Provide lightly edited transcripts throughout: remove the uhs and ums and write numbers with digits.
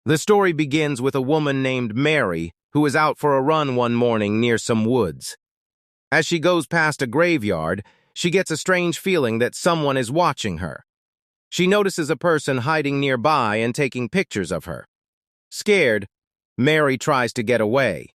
The story begins with a woman named Mary who is out for a run one morning near some woods. As she goes past a graveyard, she gets a strange feeling that someone is watching her. She notices a person hiding nearby and taking pictures of her. Scared, Mary tries to get away.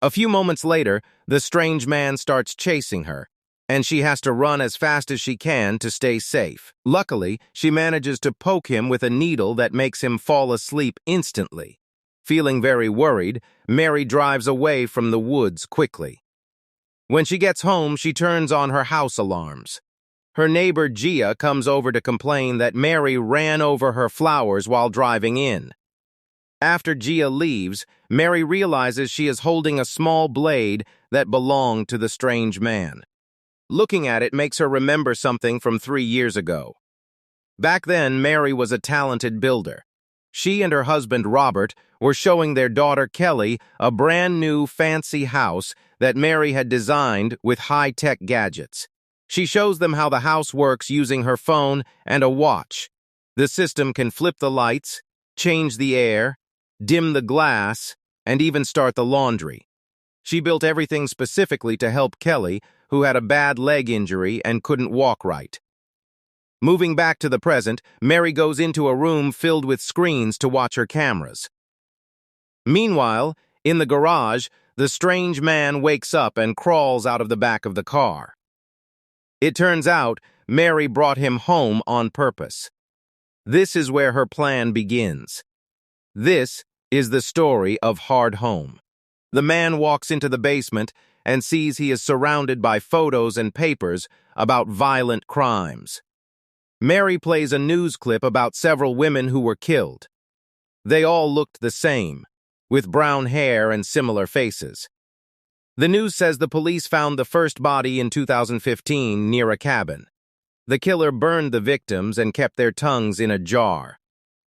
A few moments later, the strange man starts chasing her, and she has to run as fast as she can to stay safe. Luckily, she manages to poke him with a needle that makes him fall asleep instantly. Feeling very worried, Mary drives away from the woods quickly. When she gets home, she turns on her house alarms. Her neighbor Gia comes over to complain that Mary ran over her flowers while driving in. After Gia leaves, Mary realizes she is holding a small blade that belonged to the strange man. Looking at it makes her remember something from 3 years ago. Back then, Mary was a talented builder. She and her husband, Robert, were showing their daughter, Kelly, a brand new fancy house that Mary had designed with high-tech gadgets. She shows them how the house works using her phone and a watch. The system can flip the lights, change the air, dim the glass, and even start the laundry. She built everything specifically to help Kelly, who had a bad leg injury and couldn't walk right. Moving back to the present, Mary goes into a room filled with screens to watch her cameras. Meanwhile, in the garage, the strange man wakes up and crawls out of the back of the car. It turns out Mary brought him home on purpose. This is where her plan begins. This is the story of Hard Home. The man walks into the basement and sees he is surrounded by photos and papers about violent crimes. Mary plays a news clip about several women who were killed. They all looked the same, with brown hair and similar faces. The news says the police found the first body in 2015 near a cabin. The killer burned the victims and kept their tongues in a jar.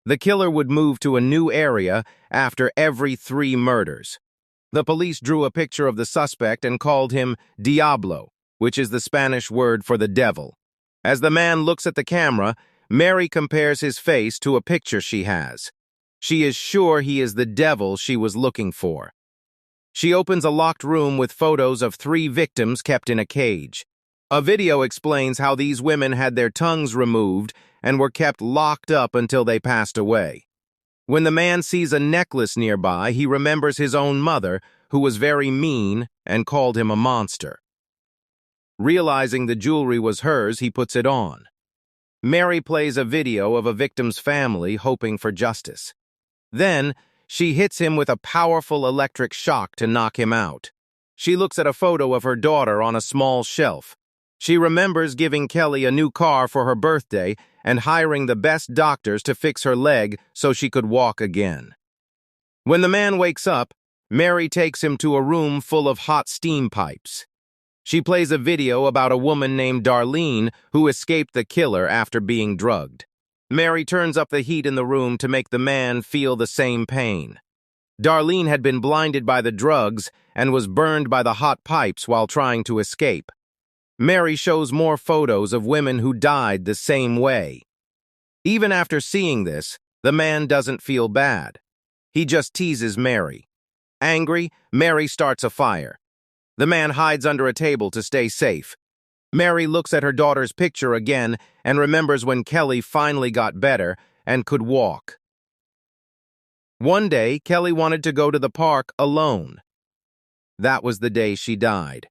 The killer would move to a new area after every 3 murders. The police drew a picture of the suspect and called him Diablo, which is the Spanish word for the devil. As the man looks at the camera, Mary compares his face to a picture she has. She is sure he is the devil she was looking for. She opens a locked room with photos of 3 victims kept in a cage. A video explains how these women had their tongues removed and were kept locked up until they passed away. When the man sees a necklace nearby, he remembers his own mother, who was very mean and called him a monster. Realizing the jewelry was hers, he puts it on. Mary plays a video of a victim's family hoping for justice. Then, she hits him with a powerful electric shock to knock him out. She looks at a photo of her daughter on a small shelf. She remembers giving Kelly a new car for her birthday and hiring the best doctors to fix her leg so she could walk again. When the man wakes up, Mary takes him to a room full of hot steam pipes. She plays a video about a woman named Darlene who escaped the killer after being drugged. Mary turns up the heat in the room to make the man feel the same pain. Darlene had been blinded by the drugs and was burned by the hot pipes while trying to escape. Mary shows more photos of women who died the same way. Even after seeing this, the man doesn't feel bad. He just teases Mary. Angry, Mary starts a fire. The man hides under a table to stay safe. Mary looks at her daughter's picture again and remembers when Kelly finally got better and could walk. One day, Kelly wanted to go to the park alone. That was the day she died.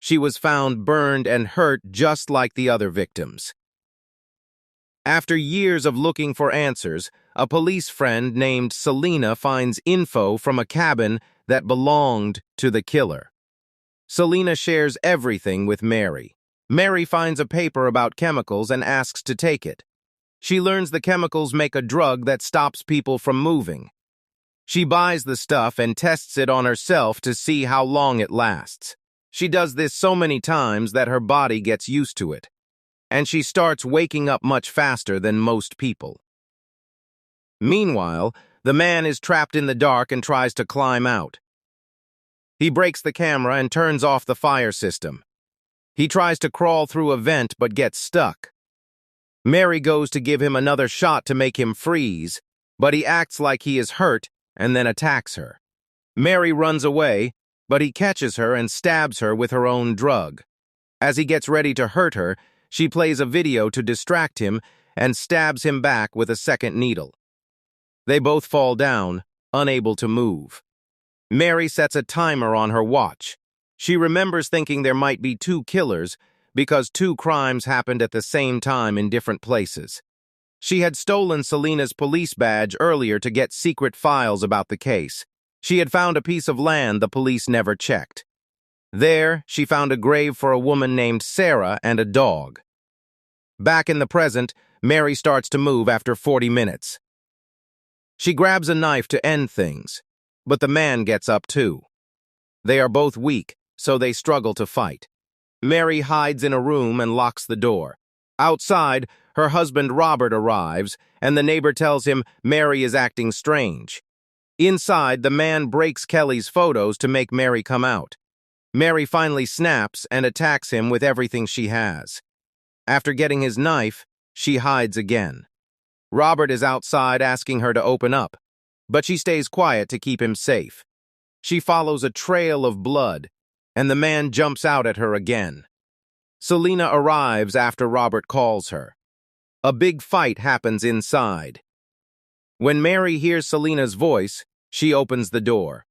She was found burned and hurt just like the other victims. After years of looking for answers, a police friend named Selena finds info from a cabin that belonged to the killer. Selena shares everything with Mary. Mary finds a paper about chemicals and asks to take it. She learns the chemicals make a drug that stops people from moving. She buys the stuff and tests it on herself to see how long it lasts. She does this so many times that her body gets used to it, and she starts waking up much faster than most people. Meanwhile, the man is trapped in the dark and tries to climb out. He breaks the camera and turns off the fire system. He tries to crawl through a vent but gets stuck. Mary goes to give him another shot to make him freeze, but he acts like he is hurt and then attacks her. Mary runs away, but he catches her and stabs her with her own drug. As he gets ready to hurt her, she plays a video to distract him and stabs him back with a second needle. They both fall down, unable to move. Mary sets a timer on her watch. She remembers thinking there might be two killers because two crimes happened at the same time in different places. She had stolen Selena's police badge earlier to get secret files about the case. She had found a piece of land the police never checked. There, she found a grave for a woman named Sarah and a dog. Back in the present, Mary starts to move after 40 minutes. She grabs a knife to end things, but the man gets up too. They are both weak, so they struggle to fight. Mary hides in a room and locks the door. Outside, her husband Robert arrives, and the neighbor tells him Mary is acting strange. Inside, the man breaks Kelly's photos to make Mary come out. Mary finally snaps and attacks him with everything she has. After getting his knife, she hides again. Robert is outside asking her to open up, but she stays quiet to keep him safe. She follows a trail of blood, and the man jumps out at her again. Selena arrives after Robert calls her. A big fight happens inside. When Mary hears Selena's voice, she opens the door.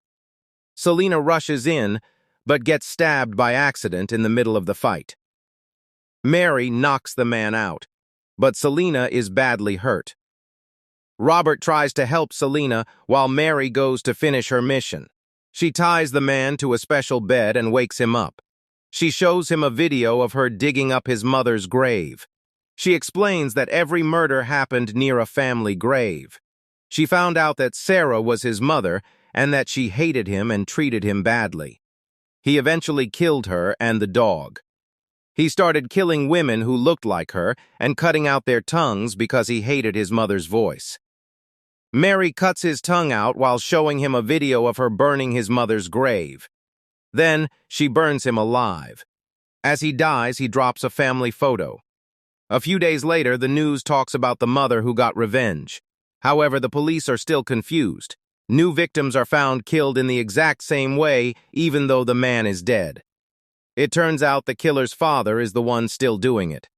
Selena rushes in, but gets stabbed by accident in the middle of the fight. Mary knocks the man out, but Selena is badly hurt. Robert tries to help Selena while Mary goes to finish her mission. She ties the man to a special bed and wakes him up. She shows him a video of her digging up his mother's grave. She explains that every murder happened near a family grave. She found out that Sarah was his mother and that she hated him and treated him badly. He eventually killed her and the dog. He started killing women who looked like her and cutting out their tongues because he hated his mother's voice. Mary cuts his tongue out while showing him a video of her burning his mother's grave. Then, she burns him alive. As he dies, he drops a family photo. A few days later, the news talks about the mother who got revenge. However, the police are still confused. New victims are found killed in the exact same way, even though the man is dead. It turns out the killer's father is the one still doing it.